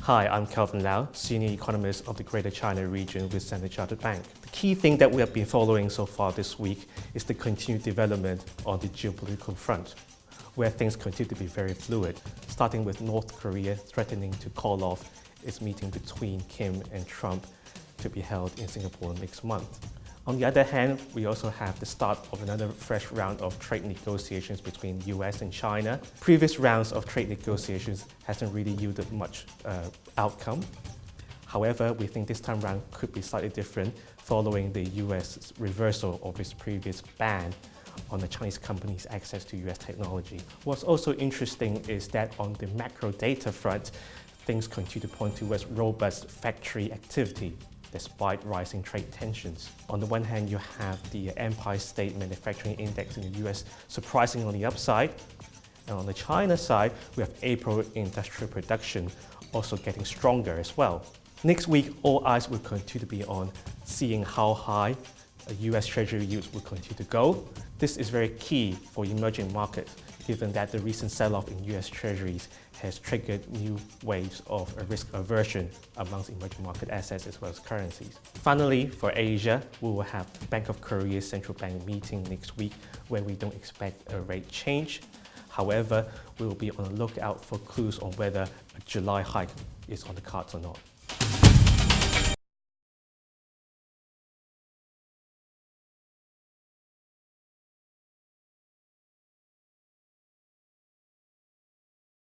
Hi, I'm Kelvin Lau, Senior Economist of the Greater China region with Standard Chartered Bank. The key thing that we have been following so far this week is the continued development on the geopolitical front, where things continue to be very fluid, starting with North Korea threatening to call off its meeting between Kim and Trump to be held in Singapore next month. On the other hand, we also have the start of another fresh round of trade negotiations between US and China. Previous rounds of trade negotiations hasn't really yielded much outcome. However, we think this time round could be slightly different following the US's reversal of its previous ban on the Chinese companies' access to US technology. What's also interesting is that on the macro data front, things continue to point towards robust factory activity despite rising trade tensions. On the one hand, you have the Empire State Manufacturing Index in the US surprising on the upside. And on the China side, we have April industrial production also getting stronger as well. Next week, all eyes will continue to be on seeing how high US Treasury yields will continue to go. This is very key for emerging markets, given that the recent sell-off in US Treasuries has triggered new waves of risk aversion amongst emerging market assets as well as currencies. Finally, for Asia, we will have the Bank of Korea's central bank meeting next week, where we don't expect a rate change. However, we will be on the lookout for clues on whether a July hike is on the cards or not.